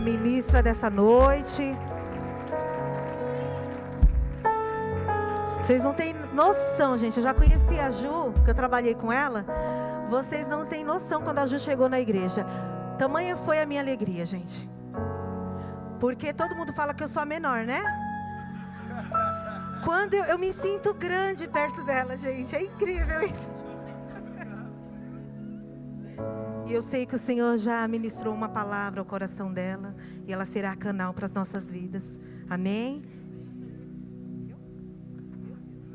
ministra dessa noite. Vocês não têm noção, gente. Eu já conheci a Ju, que eu trabalhei com ela. Vocês não têm noção quando a Ju chegou na igreja. Tamanha foi a minha alegria, gente. Porque todo mundo fala que eu sou a menor, né? Quando eu me sinto grande perto dela, gente. É incrível isso. E eu sei que o Senhor já ministrou uma palavra ao coração dela. E ela será canal para as nossas vidas. Amém?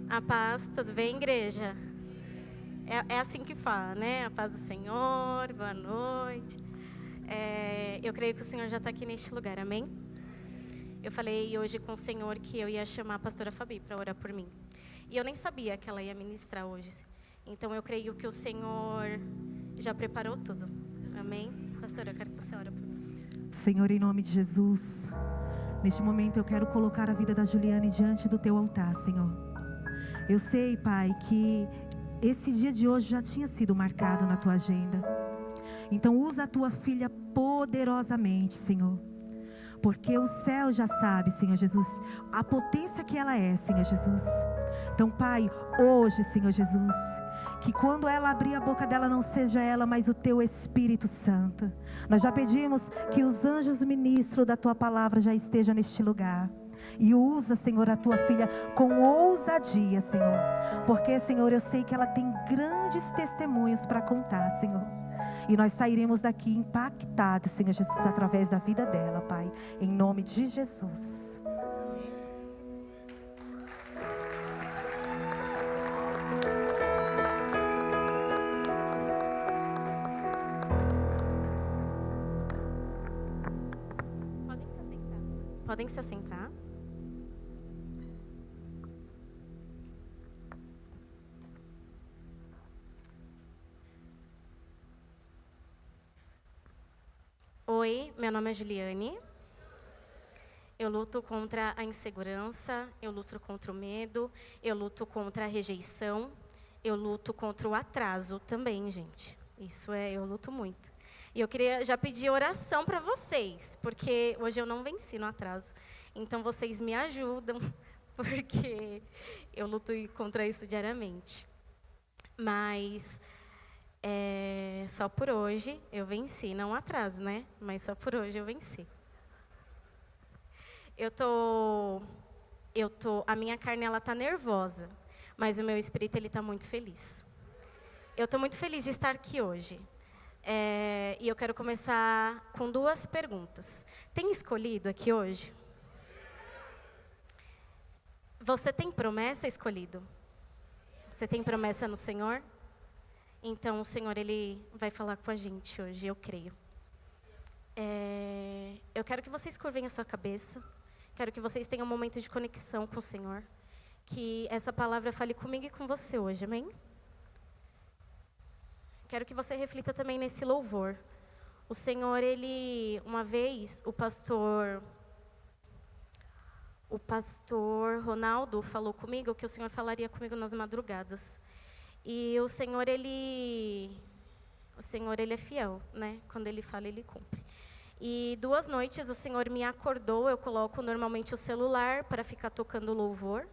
A paz, tudo bem, igreja? É assim que fala, né? A paz do Senhor, boa noite. Eu creio que o Senhor já está aqui neste lugar, amém? Eu falei hoje com o Senhor que eu ia chamar a pastora Fabi para orar por mim. E eu nem sabia que ela ia ministrar hoje. Então eu creio que o Senhor já preparou tudo, amém? Pastora, eu quero que você ore por mim. Senhor, em nome de Jesus, neste momento eu quero colocar a vida da Juliane diante do teu altar, Senhor. Eu sei, Pai, que esse dia de hoje já tinha sido marcado na tua agenda. Então usa a tua filha poderosamente, Senhor. Porque o céu já sabe, Senhor Jesus, a potência que ela é, Senhor Jesus. Então, Pai, hoje, Senhor Jesus, que quando ela abrir a boca dela não seja ela, mas o teu Espírito Santo. Nós já pedimos que os anjos ministros da tua palavra já estejam neste lugar. E usa, Senhor, a tua filha com ousadia, Senhor. Porque, Senhor, eu sei que ela tem grandes testemunhos para contar, Senhor. E nós sairemos daqui impactados, Senhor Jesus, através da vida dela, Pai. Em nome de Jesus. Podem se assentar. Podem se assentar. Oi, meu nome é Juliane. Eu luto contra a insegurança, eu luto contra o medo, eu luto contra a rejeição, eu luto contra o atraso também, gente. Eu luto muito. E eu queria já pedir oração para vocês, porque hoje eu não venci no atraso. Então vocês me ajudam, porque eu luto contra isso diariamente. Mas só por hoje eu venci, não atraso, né? Mas só por hoje eu venci. A minha carne ela tá nervosa, mas o meu espírito ele tá muito feliz. Eu tô muito feliz de estar aqui hoje. E eu quero começar com 2 perguntas. Tem escolhido aqui hoje? Você tem promessa, escolhido? Você tem promessa no Senhor? Então, o Senhor, Ele vai falar com a gente hoje, eu creio. Eu quero que vocês curvem a sua cabeça. Quero que vocês tenham um momento de conexão com o Senhor. Que essa palavra fale comigo e com você hoje, amém? Quero que você reflita também nesse louvor. O Senhor, Ele, uma vez, o pastor Ronaldo falou comigo que o Senhor falaria comigo nas madrugadas. E o Senhor, Ele é fiel, né? Quando Ele fala, Ele cumpre. E 2 noites o Senhor me acordou, eu coloco normalmente o celular para ficar tocando louvor.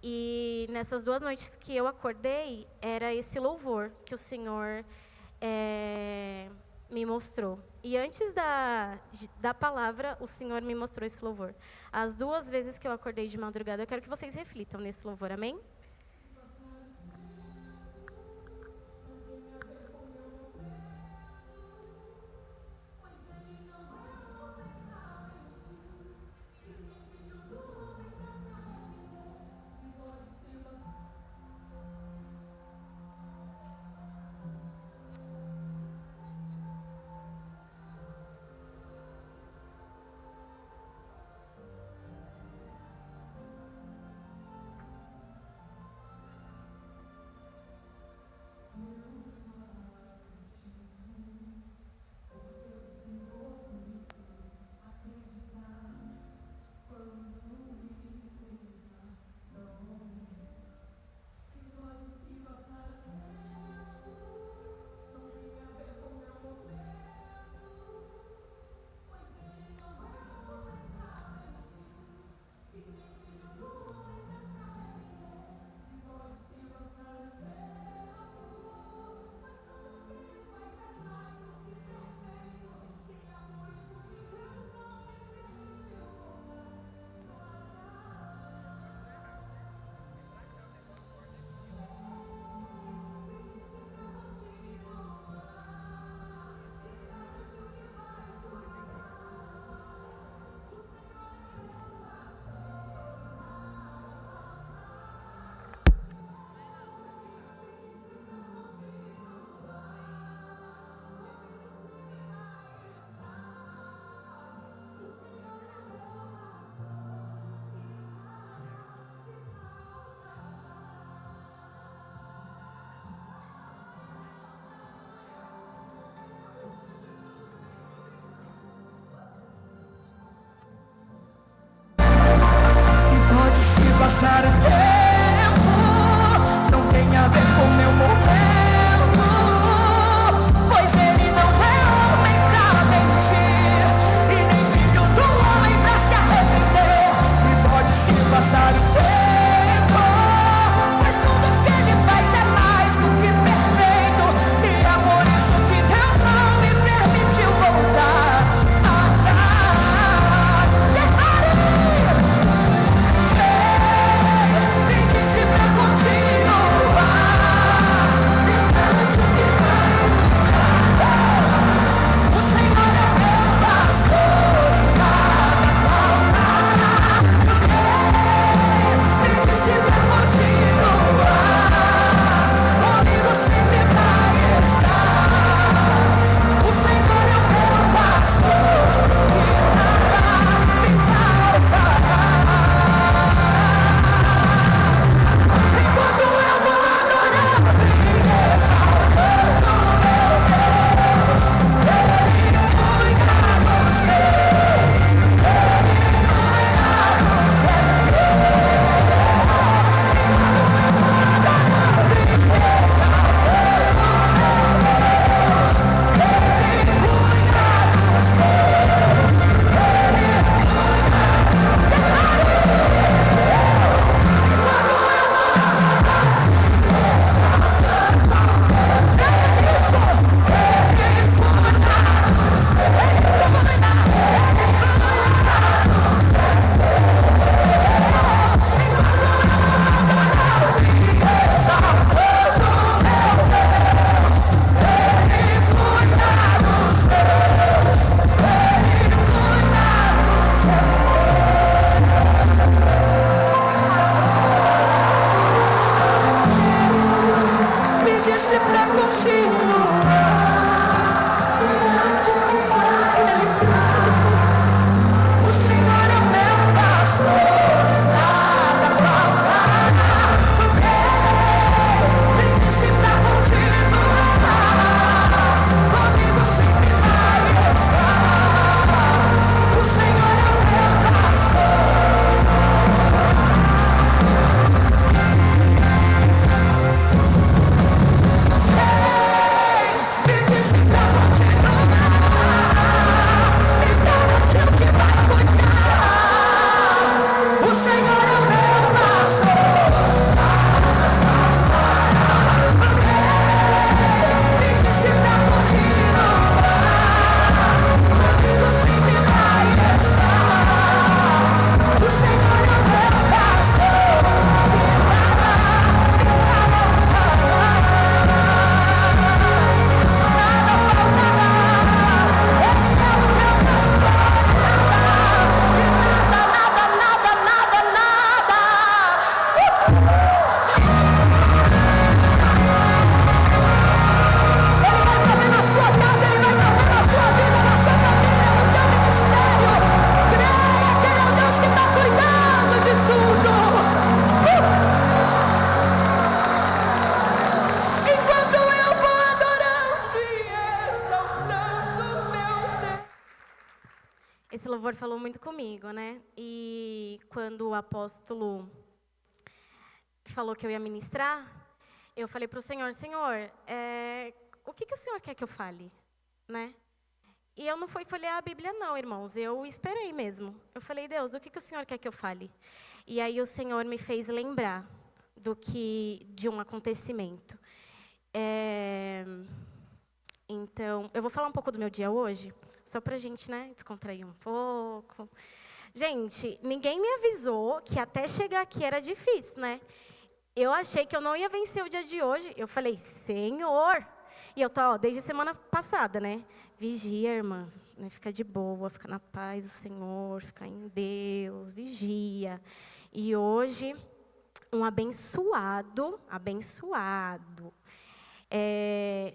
E nessas 2 noites que eu acordei, era esse louvor que o Senhor me mostrou. E antes da palavra, o Senhor me mostrou esse louvor. As 2 vezes que eu acordei de madrugada, eu quero que vocês reflitam nesse louvor, amém? passar o tempo, não tem a ver com meu momento, pois ele não é homem pra mentir, e nem filho do homem pra se arrepender. E pode-se passar o tempo, mas tudo que ele faz é mais do que perfeito, e é por isso que Deus não me permitiu voltar atrás. Me disse pra continuar, me garante que vai mudar. O Senhor é meu pastor e nada faltará. Me disse pra continuar, comigo sempre vai estar. O Senhor é meu pastor e nada me faltará. Enquanto eu vou adorando e exaltando meu Deus, Ele cuida dos seus, me disse pra continuar, o Senhor é meu pastor, nada faltará. Me disse pra continuar, comigo sempre vai estar. O Senhor é meu pastor. Me disse pra continuar, me garantiu que vai cuidar. O Senhor é meu pastor. Me disse pra continuar, comigo sempre vai estar. O Senhor é meu pastor e nada me faltará. Nada faltará. Esse é o teu pastor. Nada, nada, nada, nada. Ele vai fazer na sua casa, Ele vai fazer na sua vida, na sua família, no teu ministério. Creia que Ele é o Deus que está cuidando de tudo. Enquanto eu vou adorando e exaltando meu Deus. Esse louvor falou muito comigo, né? E quando o apóstolo falou que eu ia ministrar, eu falei para o Senhor, Senhor, o que o Senhor quer que eu fale, né? E eu não fui folhear a Bíblia não, irmãos, eu esperei mesmo. Eu falei, Deus, o que o Senhor quer que eu fale? E aí o Senhor me fez lembrar de um acontecimento. Então, eu vou falar um pouco do meu dia hoje, só pra gente, né, descontrair um pouco. Gente, ninguém me avisou que até chegar aqui era difícil, né? Eu achei que eu não ia vencer o dia de hoje. Eu falei, Senhor. E eu tô, desde semana passada, né? Vigia, irmã. Né? Fica de boa, fica na paz do Senhor, fica em Deus, vigia. E hoje, um abençoado,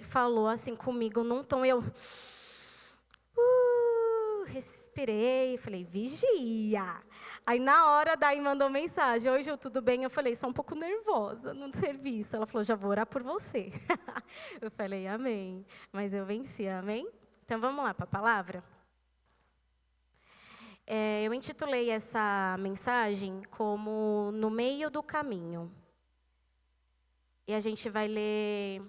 falou assim comigo num tom, respirei, falei, vigia. Aí na hora, daí mandou mensagem, oi Ju, tudo bem? Eu falei, sou um pouco nervosa no serviço. Ela falou, já vou orar por você. Eu falei, amém. Mas eu venci, amém? Então vamos lá para a palavra? Eu intitulei essa mensagem como No Meio do Caminho. E a gente vai ler,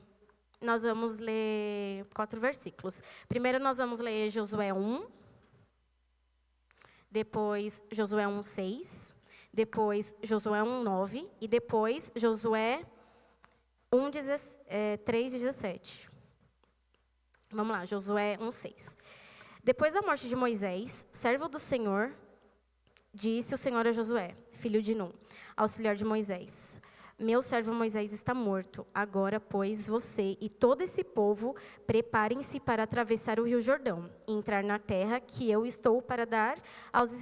nós vamos ler 4 versículos. Primeiro nós vamos ler Josué 1, depois Josué 1:6, depois Josué 1:9 e depois Josué 3:17. Vamos lá, Josué 1:6. Depois da morte de Moisés, servo do Senhor, disse o Senhor a Josué, filho de Nun, auxiliar de Moisés: meu servo Moisés está morto. Agora, pois, você e todo esse povo preparem-se para atravessar o rio Jordão e entrar na terra que eu estou para dar aos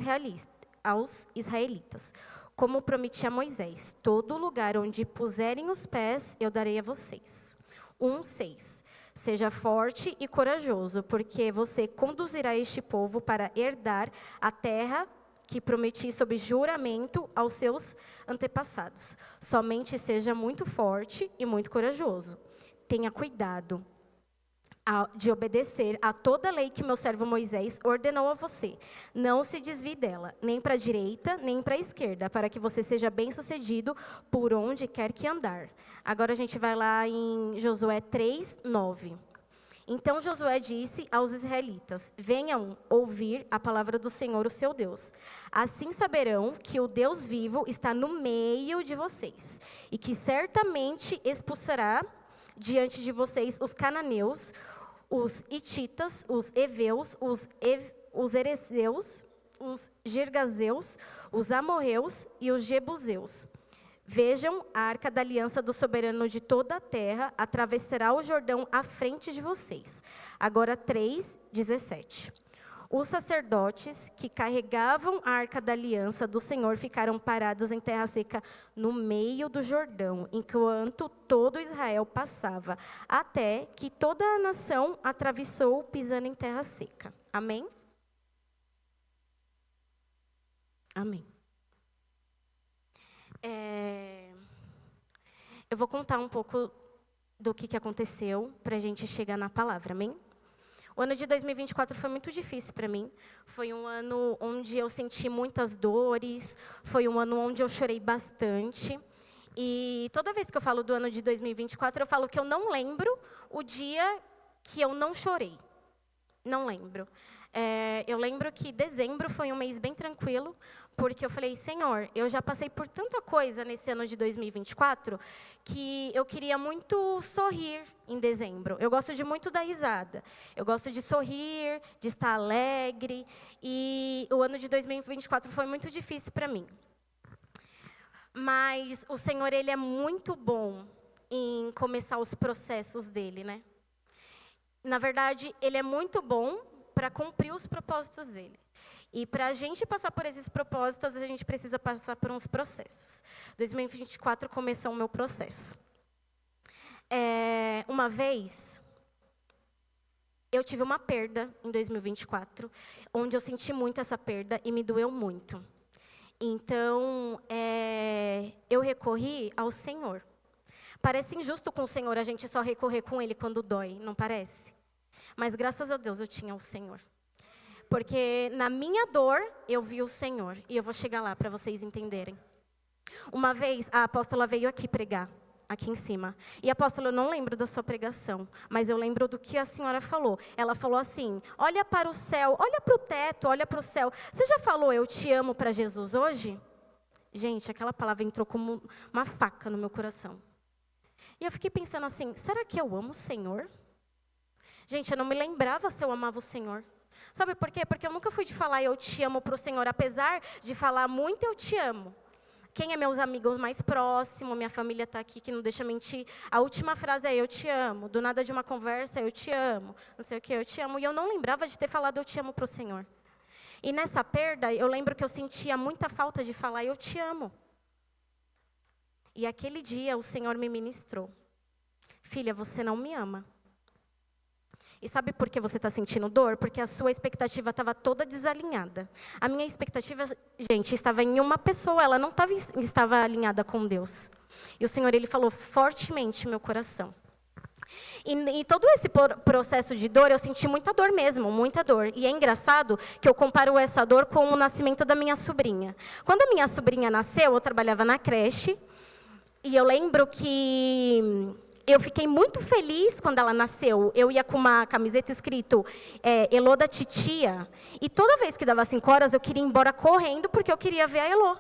israelitas. Como prometi a Moisés, todo lugar onde puserem os pés, eu darei a vocês. 1:6. Seja forte e corajoso, porque você conduzirá este povo para herdar a terra que prometi sob juramento aos seus antepassados. Somente seja muito forte e muito corajoso. Tenha cuidado de obedecer a toda a lei que meu servo Moisés ordenou a você. Não se desvie dela, nem para a direita, nem para a esquerda, para que você seja bem-sucedido por onde quer que andar. Agora a gente vai lá em Josué 3:9. Então Josué disse aos israelitas: venham ouvir a palavra do Senhor, o seu Deus. Assim saberão que o Deus vivo está no meio de vocês, e que certamente expulsará diante de vocês os cananeus, os hititas, os heveus, os erezeus, os girgazeus, os amorreus e os jebuseus. Vejam, a arca da aliança do soberano de toda a terra atravessará o Jordão à frente de vocês. Agora 3:17. Os sacerdotes que carregavam a arca da aliança do Senhor ficaram parados em terra seca no meio do Jordão, enquanto todo Israel passava, até que toda a nação atravessou pisando em terra seca. Amém? Amém. Eu vou contar um pouco do que aconteceu para a gente chegar na palavra, amém? O ano de 2024 foi muito difícil para mim. Foi um ano onde eu senti muitas dores, foi um ano onde eu chorei bastante. E toda vez que eu falo do ano de 2024, eu falo que eu não lembro o dia que eu não chorei. Não lembro. Eu lembro que dezembro foi um mês bem tranquilo, porque eu falei: Senhor, eu já passei por tanta coisa nesse ano de 2024, que eu queria muito sorrir em dezembro. Eu gosto de muito dar risada. Eu gosto de sorrir, de estar alegre. E o ano de 2024 foi muito difícil para mim. Mas o Senhor, Ele é muito bom em começar os processos dEle, né? Na verdade, Ele é muito bom para cumprir os propósitos dEle. E para a gente passar por esses propósitos, a gente precisa passar por uns processos. 2024 começou o meu processo. Uma vez, eu tive uma perda em 2024, onde eu senti muito essa perda e me doeu muito. Então, eu recorri ao Senhor. Parece injusto com o Senhor a gente só recorrer com Ele quando dói, não parece? Mas graças a Deus eu tinha o Senhor. Porque na minha dor eu vi o Senhor. E eu vou chegar lá para vocês entenderem. Uma vez a apóstola veio aqui pregar, aqui em cima. E apóstola, eu não lembro da sua pregação, mas eu lembro do que a senhora falou. Ela falou assim: olha para o céu, olha para o teto, olha para o céu. Você já falou eu te amo para Jesus hoje? Gente, aquela palavra entrou como uma faca no meu coração. E eu fiquei pensando assim: será que eu amo o Senhor? Gente, eu não me lembrava se eu amava o Senhor. Sabe por quê? Porque eu nunca fui de falar eu te amo para o Senhor. Apesar de falar muito eu te amo. Quem é meus amigos mais próximos, minha família está aqui que não deixa mentir. A última frase é eu te amo. Do nada de uma conversa, eu te amo. Não sei o que, eu te amo. E eu não lembrava de ter falado eu te amo para o Senhor. E nessa perda, eu lembro que eu sentia muita falta de falar eu te amo. E aquele dia o Senhor me ministrou: filha, você não me ama. E sabe por que você está sentindo dor? Porque a sua expectativa estava toda desalinhada. A minha expectativa, gente, estava em uma pessoa, ela não estava alinhada com Deus. E o Senhor, Ele falou fortemente no meu coração: E todo esse processo de dor, eu senti muita dor mesmo, muita dor. E é engraçado que eu comparo essa dor com o nascimento da minha sobrinha. Quando a minha sobrinha nasceu, eu trabalhava na creche. E eu lembro que eu fiquei muito feliz quando ela nasceu. Eu ia com uma camiseta escrito Elô da titia. E toda vez que dava 5 horas, eu queria ir embora correndo, porque eu queria ver a Elô.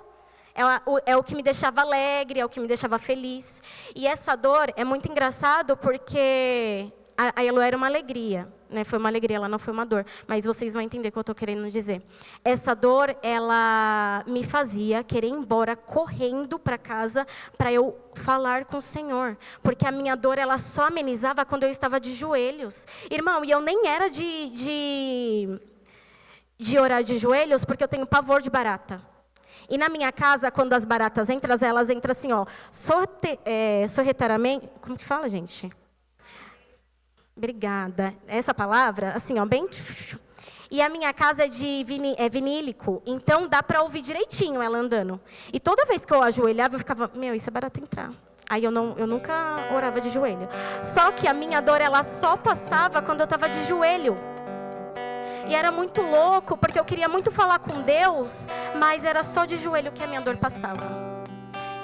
É o que me deixava alegre, é o que me deixava feliz. E essa dor é muito engraçado porque a Elô era uma alegria, né? Foi uma alegria, ela não foi uma dor. Mas vocês vão entender o que eu estou querendo dizer. Essa dor, ela me fazia querer ir embora correndo para casa para eu falar com o Senhor. Porque a minha dor, ela só amenizava quando eu estava de joelhos. Irmão, e eu nem era de orar de joelhos porque eu tenho pavor de barata. E na minha casa, quando as baratas entram, elas entram assim, ó, sorrateiramente. Como que fala, gente? Obrigada. Essa palavra, assim, ó, bem. E a minha casa é vinílico, então dá para ouvir direitinho ela andando. E toda vez que eu ajoelhava, eu ficava, isso é barata entrar. Aí eu nunca orava de joelho. Só que a minha dor, ela só passava quando eu estava de joelho. E era muito louco, porque eu queria muito falar com Deus, mas era só de joelho que a minha dor passava.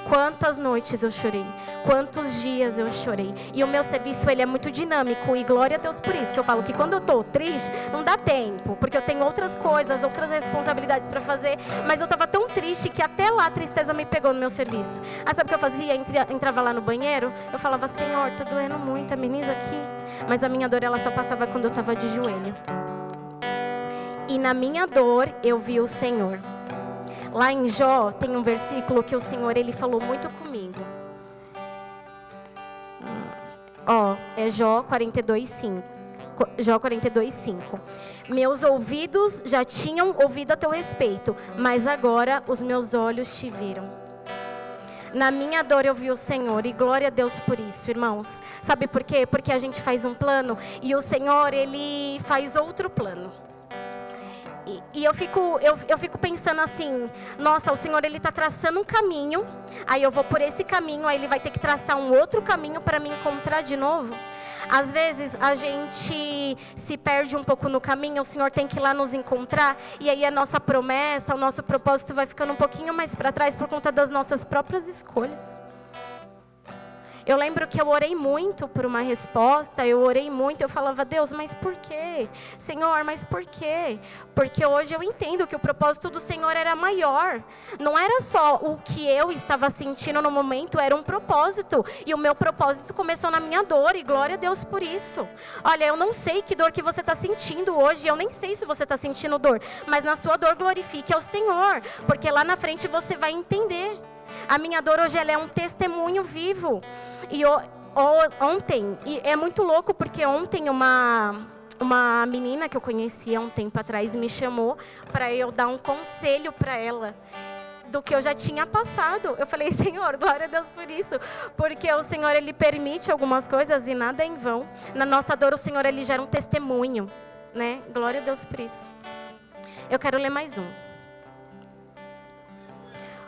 Quantas noites eu chorei, quantos dias eu chorei. E o meu serviço, ele é muito dinâmico, e glória a Deus por isso, que eu falo que quando eu estou triste, não dá tempo, porque eu tenho outras coisas, outras responsabilidades para fazer, mas eu estava tão triste que até lá a tristeza me pegou no meu serviço. Aí sabe o que eu fazia? Entrava lá no banheiro, eu falava, Senhor, tá doendo muito, ameniza aqui. Mas a minha dor, ela só passava quando eu estava de joelho. E na minha dor, eu vi o Senhor. Lá em Jó, tem um versículo que o Senhor, ele falou muito comigo. É Jó 42:5. Jó 42:5. Meus ouvidos já tinham ouvido a teu respeito, mas agora os meus olhos te viram. Na minha dor eu vi o Senhor, e glória a Deus por isso, irmãos. Sabe por quê? Porque a gente faz um plano, e o Senhor, ele faz outro plano. E eu fico pensando assim, nossa, o Senhor, ele está traçando um caminho, aí eu vou por esse caminho, aí ele vai ter que traçar um outro caminho para me encontrar de novo. Às vezes a gente se perde um pouco no caminho, o Senhor tem que ir lá nos encontrar, e aí a nossa promessa, o nosso propósito vai ficando um pouquinho mais para trás por conta das nossas próprias escolhas. Eu lembro que eu orei muito por uma resposta, eu falava, Deus, mas por quê? Senhor, mas por quê? Porque hoje eu entendo que o propósito do Senhor era maior. Não era só o que eu estava sentindo no momento, era um propósito. E o meu propósito começou na minha dor, e glória a Deus por isso. Olha, eu não sei que dor que você está sentindo hoje, eu nem sei se você está sentindo dor, mas na sua dor glorifique ao Senhor, porque lá na frente você vai entender. A minha dor hoje, ela é um testemunho vivo. E ontem, e é muito louco, porque ontem uma menina que eu conhecia há um tempo atrás me chamou para eu dar um conselho para ela do que eu já tinha passado. Eu falei, Senhor, glória a Deus por isso, porque o Senhor, ele permite algumas coisas e nada é em vão. Na nossa dor, o Senhor, ele gera um testemunho, né? Glória a Deus por isso. Eu quero ler mais um.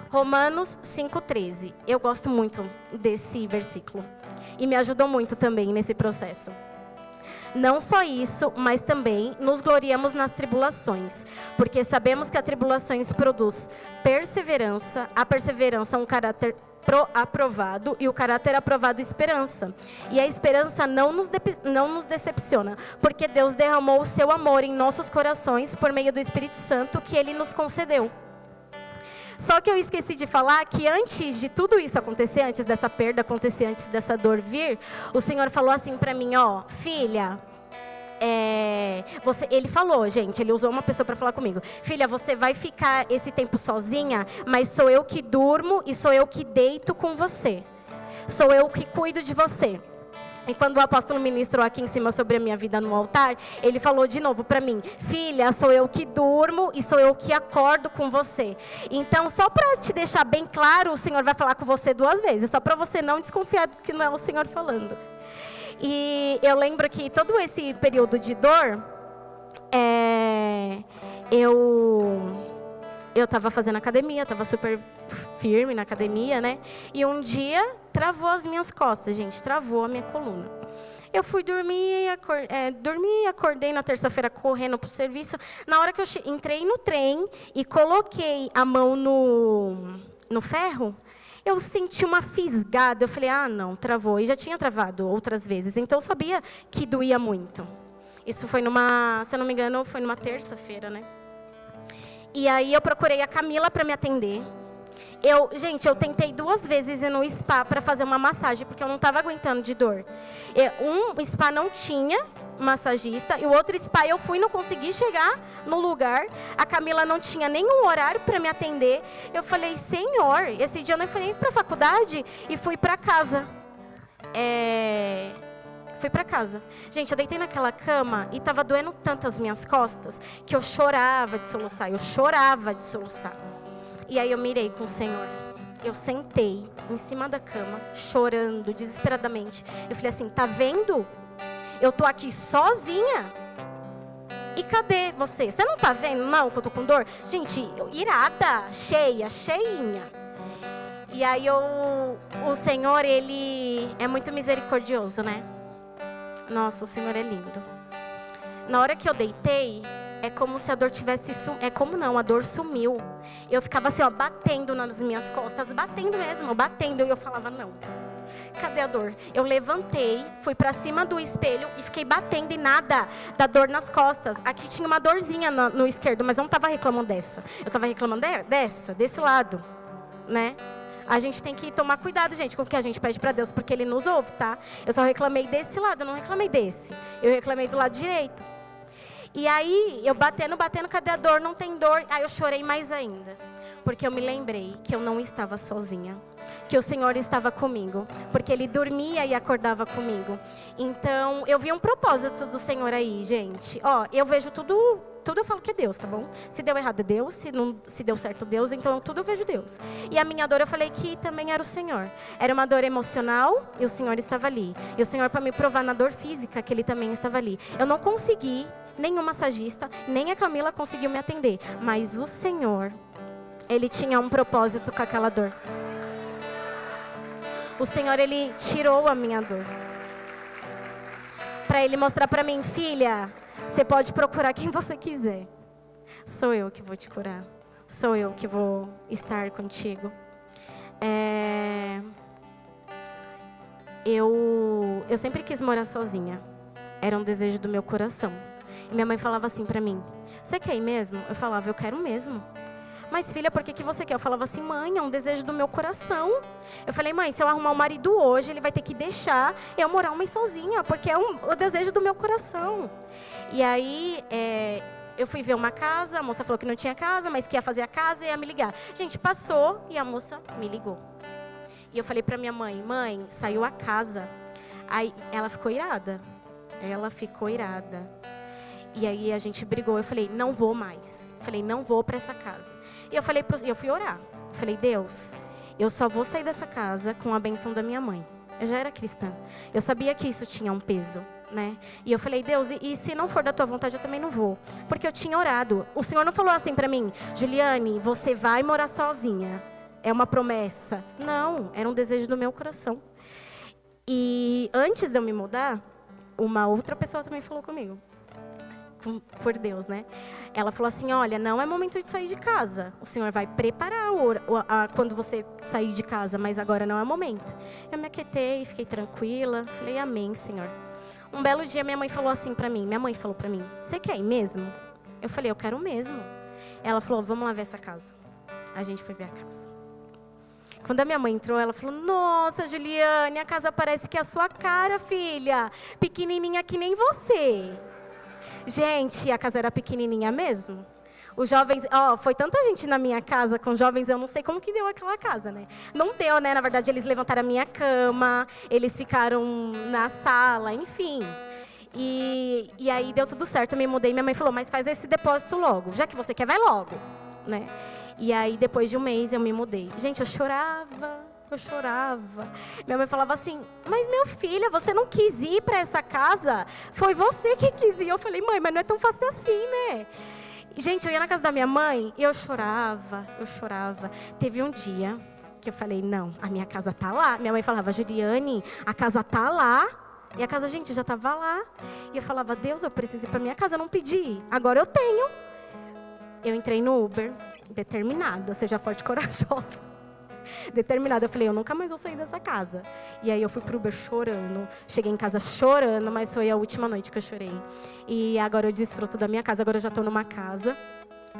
Romanos 5:13. Eu gosto muito desse versículo. E me ajudou muito também nesse processo. Não só isso, mas também nos gloriamos nas tribulações, porque sabemos que a tribulações produz perseverança, a perseverança um caráter aprovado, e o caráter aprovado esperança. E a esperança não nos decepciona, porque Deus derramou o seu amor em nossos corações por meio do Espírito Santo que Ele nos concedeu. Só que eu esqueci de falar que antes de tudo isso acontecer, antes dessa perda acontecer, antes dessa dor vir, o Senhor falou assim para mim, filha, ele falou, gente, ele usou uma pessoa para falar comigo. Filha, você vai ficar esse tempo sozinha, mas sou eu que durmo e sou eu que deito com você. Sou eu que cuido de você. E quando o apóstolo ministrou aqui em cima sobre a minha vida no altar, ele falou de novo para mim, filha, sou eu que durmo e sou eu que acordo com você. Então, só para te deixar bem claro, o Senhor vai falar com você 2 vezes, só para você não desconfiar que não é o Senhor falando. E eu lembro que todo esse período de dor, eu estava fazendo academia, estava super firme na academia, né? E um dia travou as minhas costas, gente, travou a minha coluna. Eu fui dormir, acordei na terça-feira correndo para o serviço. Na hora que eu entrei no trem e coloquei a mão no ferro, eu senti uma fisgada. Eu falei, não, travou. E já tinha travado outras vezes, então eu sabia que doía muito. Isso foi se eu não me engano, foi numa terça-feira, né? E aí eu procurei a Camila para me atender. Gente, eu tentei 2 vezes ir no spa para fazer uma massagem, porque eu não estava aguentando de dor. Um spa não tinha massagista, e o outro spa eu fui e não consegui chegar no lugar. A Camila não tinha nenhum horário para me atender. Eu falei, Senhor, esse dia eu não fui nem para a faculdade e fui para casa. Fui para casa. Gente, eu deitei naquela cama e estava doendo tanto as minhas costas que eu chorava de soluçar, E aí eu mirei com o Senhor. Eu sentei em cima da cama, chorando desesperadamente. Eu falei assim, tá vendo? Eu tô aqui sozinha. E cadê você? Você não tá vendo, não, que eu tô com dor? Gente, irada, cheinha. E aí o Senhor, Ele é muito misericordioso, né? Nossa, o Senhor é lindo. Na hora que eu deitei, é como se a dor tivesse a dor sumiu. Eu ficava assim, batendo nas minhas costas, batendo mesmo, e eu falava, não. Cadê a dor? Eu levantei, fui pra cima do espelho e fiquei batendo e nada da dor nas costas. Aqui tinha uma dorzinha no esquerdo, mas eu não tava reclamando dessa. Eu tava reclamando desse lado, né? A gente tem que tomar cuidado, gente, com o que a gente pede para Deus, porque Ele nos ouve, tá? Eu só reclamei desse lado, eu não reclamei desse. Eu reclamei do lado direito. E aí, eu batendo, cadê a dor? Não tem dor. Aí eu chorei mais ainda, porque eu me lembrei que eu não estava sozinha, que o Senhor estava comigo, porque Ele dormia e acordava comigo. Então, eu vi um propósito do Senhor aí, gente. Eu vejo tudo eu falo que é Deus, tá bom? Se deu errado é Deus, se deu certo Deus, então tudo eu vejo Deus. E a minha dor eu falei que também era o Senhor. Era uma dor emocional e o Senhor estava ali. E o Senhor, para me provar na dor física, que Ele também estava ali. Eu não consegui, nenhum massagista, nem a Camila conseguiu me atender. Mas o Senhor, Ele tinha um propósito com aquela dor. O Senhor, Ele tirou a minha dor. Para Ele mostrar para mim, filha, você pode procurar quem você quiser. Sou eu que vou te curar. Sou eu que vou estar contigo. Eu sempre quis morar sozinha. Era um desejo do meu coração. E minha mãe falava assim pra mim, você quer ir mesmo? Eu falava, eu quero mesmo. Mas filha, por que você quer? Eu falava assim, mãe, é um desejo do meu coração. Eu falei, mãe, se eu arrumar um marido hoje, ele vai ter que deixar eu morar um mês sozinha, porque é o desejo do meu coração. E aí, eu fui ver uma casa, a moça falou que não tinha casa, mas que ia fazer a casa e ia me ligar. Gente, passou e a moça me ligou. E eu falei pra minha mãe, mãe, saiu a casa. Aí ela ficou irada. E aí a gente brigou, eu falei, não vou mais. Falei, não vou para essa casa. E eu fui orar. Eu falei, Deus, eu só vou sair dessa casa com a bênção da minha mãe. Eu já era cristã. Eu sabia que isso tinha um peso, né? E eu falei, Deus, e se não for da tua vontade, eu também não vou. Porque eu tinha orado. O Senhor não falou assim para mim, Juliane, você vai morar sozinha. É uma promessa. Não, era um desejo do meu coração. E antes de eu me mudar, uma outra pessoa também falou comigo. Por Deus, né? Ela falou assim, olha, não é momento de sair de casa. O Senhor vai preparar quando você sair de casa, mas agora não é momento. Eu me aquietei, fiquei tranquila. Falei, amém, Senhor. Um belo dia minha mãe falou assim pra mim. Minha mãe falou pra mim, você quer ir mesmo? Eu falei, eu quero mesmo. Ela falou, vamos lá ver essa casa. A gente foi ver a casa. Quando a minha mãe entrou, ela falou, nossa, Juliane, a casa parece que é a sua cara, filha. Pequenininha que nem você. Gente, a casa era pequenininha mesmo. Os jovens, foi tanta gente na minha casa com jovens, eu não sei como que deu aquela casa, né? Não deu, né? Na verdade, eles levantaram a minha cama, eles ficaram na sala, enfim. E aí deu tudo certo, eu me mudei. Minha mãe falou, mas faz esse depósito logo. Já que você quer, vai logo, né? E aí, depois de um mês, eu me mudei. Gente, eu chorava. Minha mãe falava assim, mas meu filho, você não quis ir para essa casa? Foi você que quis ir. Eu falei, mãe, mas não é tão fácil assim, né? Gente, eu ia na casa da minha mãe e eu chorava. Teve um dia que eu falei, não, a minha casa tá lá. Minha mãe falava, Juliane, a casa tá lá. E a casa, gente, já tava lá. E eu falava, Deus, eu preciso ir pra minha casa, eu não pedi. Agora eu tenho. Eu entrei no Uber, determinada, seja forte e corajosa. Determinada, eu falei, eu nunca mais vou sair dessa casa. E aí eu fui pro Uber chorando. Cheguei em casa chorando, mas foi a última noite que eu chorei. E agora eu desfruto da minha casa, agora eu já tô numa casa.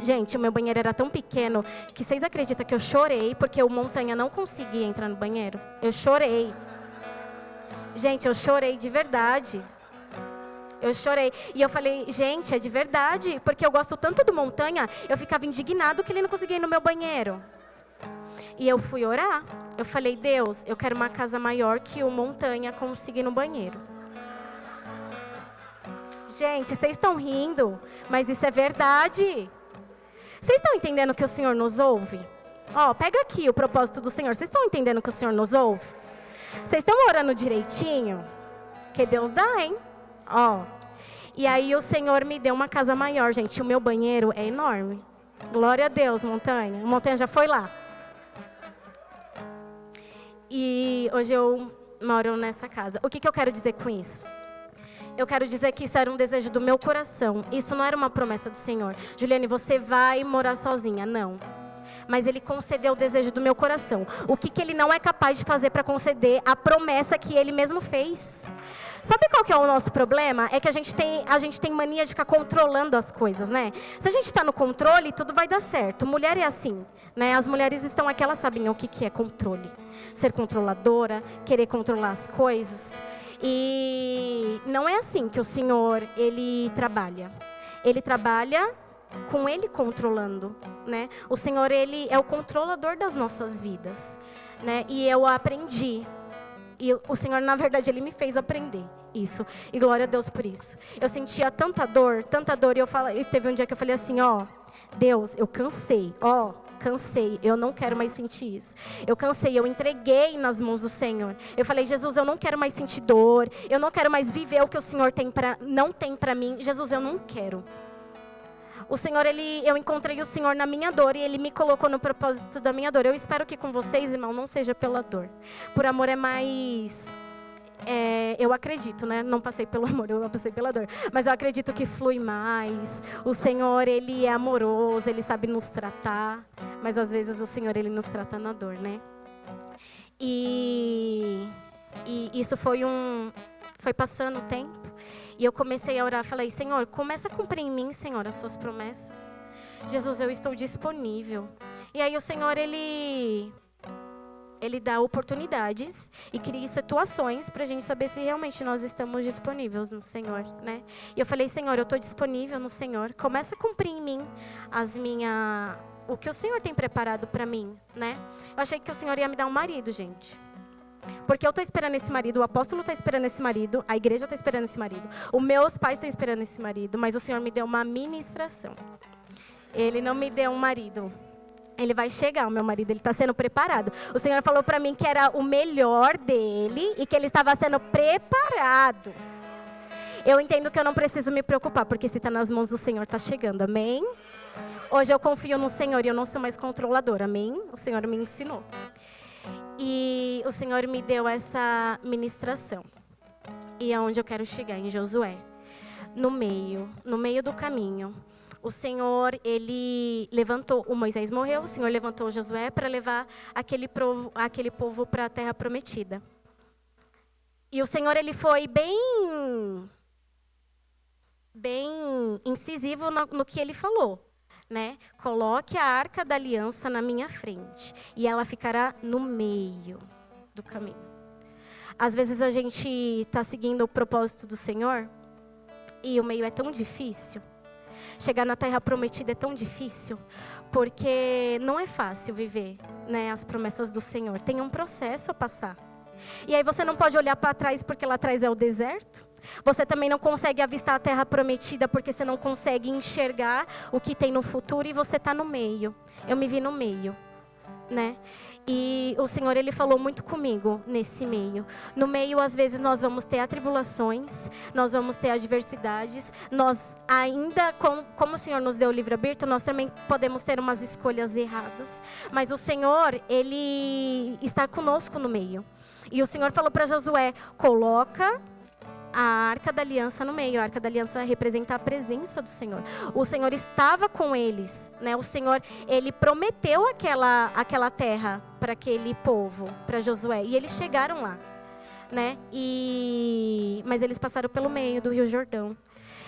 Gente, o meu banheiro era tão pequeno que vocês acreditam que eu chorei porque o Montanha não conseguia entrar no banheiro? Eu chorei. Gente, eu chorei de verdade. Eu chorei. E eu falei, gente, é de verdade. Porque eu gosto tanto do Montanha, eu ficava indignado que ele não conseguia ir no meu banheiro. E eu fui orar. Eu falei, Deus, eu quero uma casa maior que o Montanha consiga ir no banheiro. Gente, vocês estão rindo, mas isso é verdade. Vocês estão entendendo que o Senhor nos ouve? Ó, pega aqui o propósito do Senhor. Vocês estão entendendo que o Senhor nos ouve? Vocês estão orando direitinho? Que Deus dá, hein? Ó. E aí o Senhor me deu uma casa maior, gente. O meu banheiro é enorme. Glória a Deus, Montanha. O Montanha já foi lá. E hoje eu moro nessa casa. O que eu quero dizer com isso? Eu quero dizer que isso era um desejo do meu coração. Isso não era uma promessa do Senhor. Juliane, você vai morar sozinha. Não. Mas Ele concedeu o desejo do meu coração. O que Ele não é capaz de fazer para conceder a promessa que Ele mesmo fez? Sabe qual que é o nosso problema? É que a gente tem mania de ficar controlando as coisas, né? Se a gente está no controle, tudo vai dar certo. Mulher é assim, né? As mulheres estão aqui, elas sabem o que é controle. Ser controladora, querer controlar as coisas. E não é assim que o Senhor, Ele trabalha. Ele trabalha com Ele controlando, né? O Senhor, Ele é o controlador das nossas vidas, né? E eu aprendi. E o Senhor, na verdade, Ele me fez aprender isso. E glória a Deus por isso. Eu sentia tanta dor, e teve um dia que eu falei assim, ó, Deus, eu cansei, cansei, eu não quero mais sentir isso. Eu cansei, eu entreguei nas mãos do Senhor. Eu falei, Jesus, eu não quero mais sentir dor, eu não quero mais viver o que o Senhor não tem para mim. Jesus, eu não quero. O Senhor, eu encontrei o Senhor na minha dor e Ele me colocou no propósito da minha dor. Eu espero que com vocês, irmão, não seja pela dor. Por amor é mais... eu acredito, né? Não passei pelo amor, eu passei pela dor. Mas eu acredito que flui mais. O Senhor, Ele é amoroso, Ele sabe nos tratar. Mas às vezes o Senhor, Ele nos trata na dor, né? E isso foi passando o tempo. E eu comecei a orar, falei, Senhor, começa a cumprir em mim, Senhor, as suas promessas. Jesus, eu estou disponível. E aí o Senhor, Ele dá oportunidades e cria situações para a gente saber se realmente nós estamos disponíveis no Senhor, né? E eu falei, Senhor, eu estou disponível no Senhor. Começa a cumprir em mim o que o Senhor tem preparado para mim, né? Eu achei que o Senhor ia me dar um marido, gente. Porque eu estou esperando esse marido, o apóstolo está esperando esse marido, a igreja está esperando esse marido, os meus pais estão esperando esse marido, mas o Senhor me deu uma ministração. Ele não me deu um marido. Ele vai chegar, o meu marido, ele está sendo preparado. O Senhor falou para mim que era o melhor dele e que ele estava sendo preparado. Eu entendo que eu não preciso me preocupar, porque se está nas mãos do Senhor, está chegando, amém? Hoje eu confio no Senhor e eu não sou mais controladora, amém? O Senhor me ensinou. E o Senhor me deu essa ministração. E é onde eu quero chegar, em Josué. No meio do caminho. O Senhor, Ele levantou, o Moisés morreu, o Senhor levantou Josué para levar aquele povo para a terra prometida. E o Senhor, Ele foi bem incisivo no que Ele falou, né? Coloque a arca da aliança na minha frente e ela ficará no meio do caminho. Às vezes a gente está seguindo o propósito do Senhor e o meio é tão difícil. Chegar na terra prometida é tão difícil, porque não é fácil viver, né, as promessas do Senhor. Tem um processo a passar. E aí você não pode olhar para trás porque lá atrás é o deserto. Você também não consegue avistar a terra prometida porque você não consegue enxergar o que tem no futuro e você está no meio. Eu me vi no meio. né? E o Senhor, Ele falou muito comigo nesse meio. No meio, às vezes, nós vamos ter atribulações, nós vamos ter adversidades. Nós ainda, como o Senhor nos deu o livre-arbítrio, nós também podemos ter umas escolhas erradas. Mas o Senhor, Ele está conosco no meio. E o Senhor falou para Josué, coloca a Arca da Aliança no meio. A Arca da Aliança representa a presença do Senhor. O Senhor estava com eles, né? O Senhor, Ele prometeu aquela terra para aquele povo, para Josué. E eles chegaram lá, né? Mas eles passaram pelo meio do Rio Jordão.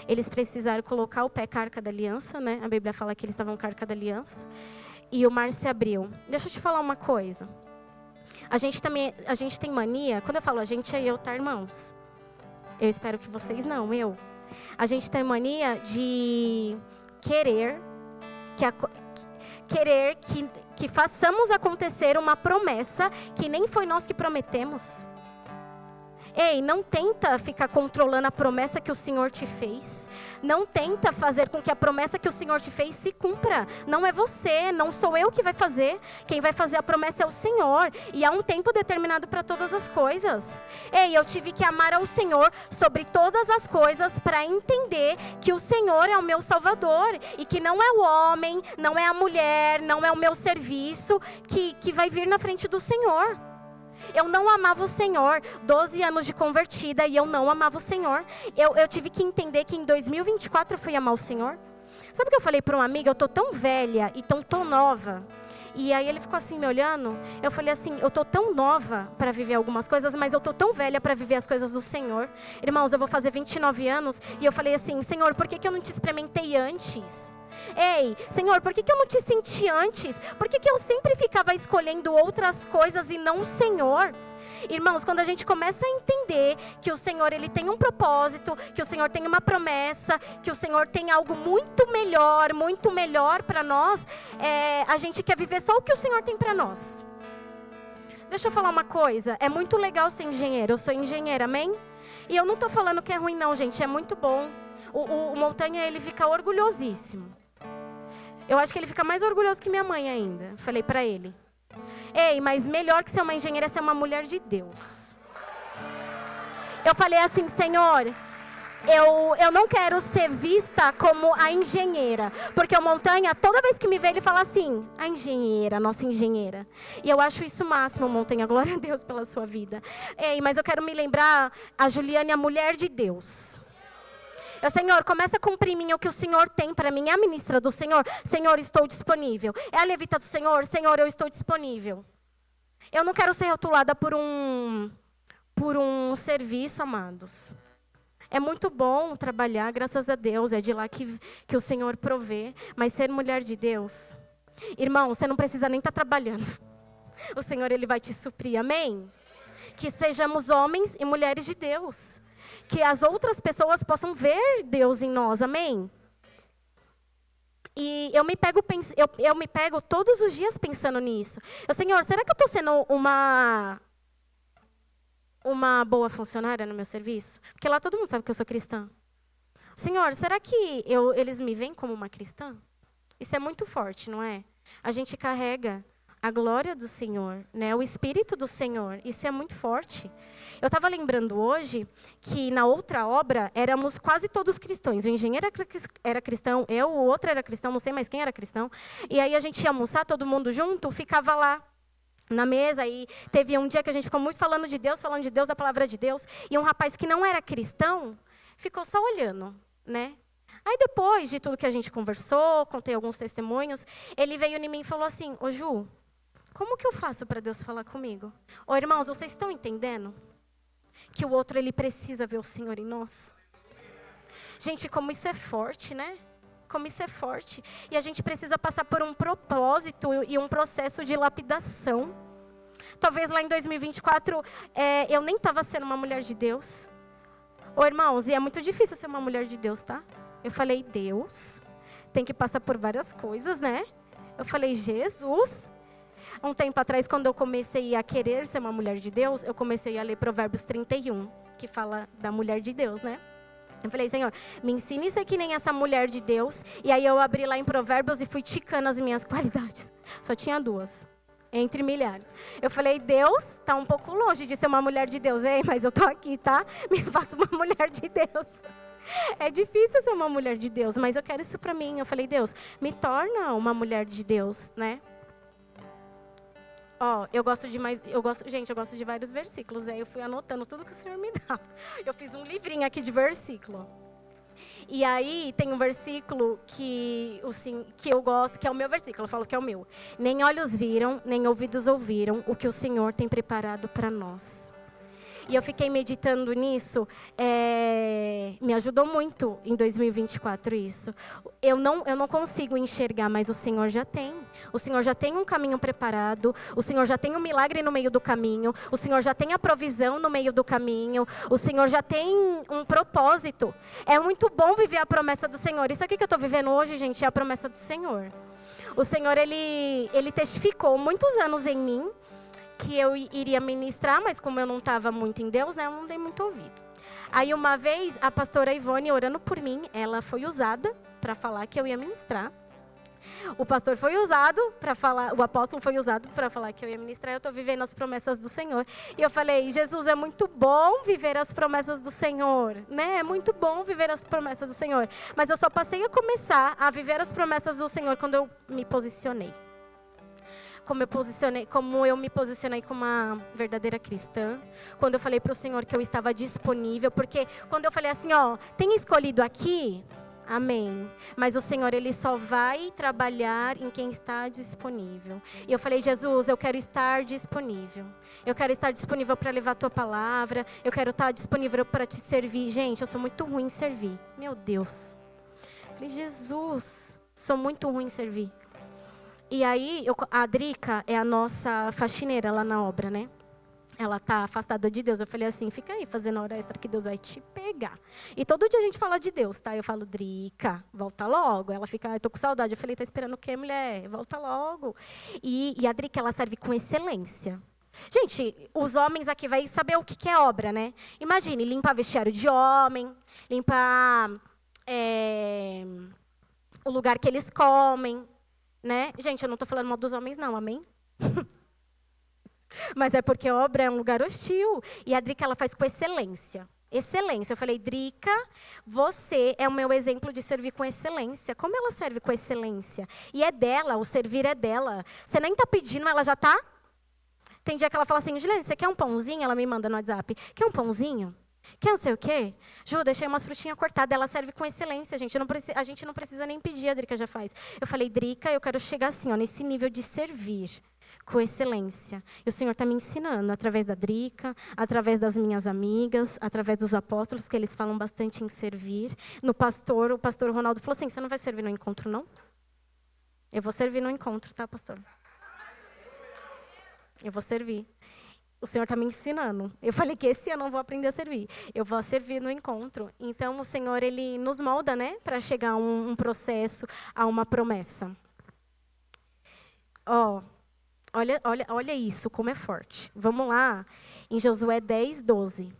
Eles precisaram colocar o pé com a Arca da Aliança, né? A Bíblia fala que eles estavam com a Arca da Aliança. E o mar se abriu. Deixa eu te falar uma coisa. A gente tem mania, quando eu falo a gente, é eu, tá, irmãos? Eu espero que vocês não, eu. A gente tem mania de querer que façamos acontecer uma promessa que nem foi nós que prometemos. Ei, não tenta ficar controlando a promessa que o Senhor te fez. Não tenta fazer com que a promessa que o Senhor te fez se cumpra. Não é você, não sou eu que vai fazer. Quem vai fazer a promessa é o Senhor. E há um tempo determinado para todas as coisas. Ei, eu tive que amar ao Senhor sobre todas as coisas para entender que o Senhor é o meu Salvador. E que não é o homem, não é a mulher, não é o meu serviço que vai vir na frente do Senhor. Eu não amava o Senhor, 12 anos de convertida, e eu não amava o Senhor. Eu tive que entender que em 2024 eu fui amar o Senhor. Sabe o que eu falei para um amigo? Eu tô tão velha e tão nova. E aí ele ficou assim me olhando. Eu falei assim, eu tô tão nova para viver algumas coisas, mas eu tô tão velha para viver as coisas do Senhor. Irmãos, eu vou fazer 29 anos e eu falei assim, Senhor, por que eu não te experimentei antes? Ei, Senhor, por que eu não te senti antes? Por que eu sempre ficava escolhendo outras coisas e não o Senhor? Irmãos, quando a gente começa a entender que o Senhor, Ele tem um propósito, que o Senhor tem uma promessa, que o Senhor tem algo muito melhor para nós, a gente quer viver só o que o Senhor tem para nós. Deixa eu falar uma coisa, é muito legal ser engenheiro, eu sou engenheira, amém? E eu não estou falando que é ruim não, gente, é muito bom. O Montanha, ele fica orgulhosíssimo. Eu acho que ele fica mais orgulhoso que minha mãe ainda, falei para ele. Ei, mas melhor que ser uma engenheira é ser uma mulher de Deus. Eu falei assim, Senhor, eu não quero ser vista como a engenheira. Porque o Montanha, toda vez que me vê, ele fala assim, a engenheira, nossa engenheira. E eu acho isso o máximo, Montanha, glória a Deus pela sua vida. Ei, mas eu quero me lembrar, a Juliane, a mulher de Deus. Senhor, começa a cumprir em mim o que o Senhor tem para mim. É a ministra do Senhor. Senhor, estou disponível. É a levita do Senhor. Senhor, eu estou disponível. Eu não quero ser rotulada por um serviço, amados. É muito bom trabalhar, graças a Deus. É de lá que o Senhor provê. Mas ser mulher de Deus, irmão, você não precisa nem estar trabalhando. O Senhor, Ele vai te suprir. Amém? Que sejamos homens e mulheres de Deus. Que as outras pessoas possam ver Deus em nós, amém? E eu me pego todos os dias pensando nisso. Senhor, será que eu estou sendo uma boa funcionária no meu serviço? Porque lá todo mundo sabe que eu sou cristã. Senhor, será que eles me veem como uma cristã? Isso é muito forte, não é? A gente carrega a glória do Senhor, né? O Espírito do Senhor, isso é muito forte. Eu estava lembrando hoje que na outra obra éramos quase todos cristãos. O engenheiro era cristão, o outro era cristão, não sei mais quem era cristão. E aí a gente ia almoçar, todo mundo junto, ficava lá na mesa. E teve um dia que a gente ficou muito falando de Deus, da palavra de Deus. E um rapaz que não era cristão ficou só olhando, né? Aí depois de tudo que a gente conversou, contei alguns testemunhos, ele veio em mim e falou assim, ô Ju, como que eu faço para Deus falar comigo? Ô irmãos, vocês estão entendendo? Que o outro, ele precisa ver o Senhor em nós. Gente, como isso é forte, né? Como isso é forte. E a gente precisa passar por um propósito e um processo de lapidação. Talvez lá em 2024, eu nem estava sendo uma mulher de Deus. Ô irmãos, e é muito difícil ser uma mulher de Deus, tá? Eu falei, Deus, tem que passar por várias coisas, né? Eu falei, Jesus. Um tempo atrás, quando eu comecei a querer ser uma mulher de Deus, eu comecei a ler Provérbios 31, que fala da mulher de Deus, né? Eu falei, Senhor, me ensine a ser que nem essa mulher de Deus. E aí eu abri lá em Provérbios e fui ticando as minhas qualidades. Só tinha 2. Entre milhares. Eu falei, Deus tá um pouco longe de ser uma mulher de Deus. Ei, mas eu tô aqui, tá? Me faça uma mulher de Deus. É difícil ser uma mulher de Deus, mas eu quero isso pra mim. Eu falei, Deus, me torna uma mulher de Deus, né? Ó, eu gosto de vários versículos. Aí eu fui anotando tudo que o Senhor me dava. Eu fiz um livrinho aqui de versículo. E aí tem um versículo que eu gosto, que é o meu versículo, eu falo que é o meu. Nem olhos viram, nem ouvidos ouviram o que o Senhor tem preparado para nós. E eu fiquei meditando nisso, me ajudou muito em 2024 isso. Eu não consigo enxergar, mas o Senhor já tem. O Senhor já tem um caminho preparado, o Senhor já tem um milagre no meio do caminho, o Senhor já tem a provisão no meio do caminho, o Senhor já tem um propósito. É muito bom viver a promessa do Senhor. Isso aqui que eu estou vivendo hoje, gente, é a promessa do Senhor. O Senhor, Ele testificou muitos anos em mim, que eu iria ministrar, mas como eu não estava muito em Deus, né, eu não dei muito ouvido. Aí uma vez, a pastora Ivone, orando por mim, ela foi usada para falar que eu ia ministrar. O pastor foi usado para falar, o apóstolo foi usado para falar que eu ia ministrar. Eu estou vivendo as promessas do Senhor. E eu falei, Jesus, é muito bom viver as promessas do Senhor, né? É muito bom viver as promessas do Senhor. Mas eu só passei a começar a viver as promessas do Senhor quando eu me posicionei. Como eu me posicionei como uma verdadeira cristã, quando eu falei para o Senhor que eu estava disponível, porque quando eu falei assim, ó, tem escolhido aqui, amém, mas o Senhor, Ele só vai trabalhar em quem está disponível. E eu falei, Jesus, eu quero estar disponível para levar a Tua palavra, eu quero estar disponível para Te servir. Gente, eu sou muito ruim em servir, meu Deus. Eu falei, Jesus, sou muito ruim em servir. E aí, a Drica é a nossa faxineira lá na obra, né? Ela tá afastada de Deus. Eu falei assim, fica aí fazendo hora extra que Deus vai te pegar. E todo dia a gente fala de Deus, tá? Eu falo, Drica, volta logo. Ela fica, eu tô com saudade. Eu falei, tá esperando o quê, mulher? Volta logo. E a Drica, ela serve com excelência. Gente, os homens aqui vai saber o que é obra, né? Imagine, limpar vestiário de homem, limpar o lugar que eles comem, né? Gente, eu não estou falando mal dos homens, não, amém? Mas é porque a obra é um lugar hostil. E a Drica, ela faz com excelência. Excelência. Eu falei, Drica, você é o meu exemplo de servir com excelência. Como ela serve com excelência? E é dela, o servir é dela. Você nem está pedindo, ela já está. Tem dia que ela fala assim, Juliane, você quer um pãozinho? Ela me manda no WhatsApp. Quer um pãozinho? Quer não sei o quê? Ju, deixei umas frutinhas cortadas. Ela serve com excelência, gente. A gente não precisa nem pedir, a Drica já faz. Eu falei, Drica, eu quero chegar assim, ó, nesse nível de servir com excelência. E o Senhor está me ensinando, através da Drica, através das minhas amigas, através dos apóstolos, que eles falam bastante em servir. O pastor Ronaldo falou assim, você não vai servir no encontro, não? Eu vou servir no encontro, tá, pastor? Eu vou servir. O Senhor está me ensinando. Eu falei que esse ano eu vou aprender a servir. Eu vou servir no encontro. Então, o Senhor, Ele nos molda, né? Para chegar a um processo, a uma promessa. Ó, olha isso, como é forte. Vamos lá, em Josué 10, 12.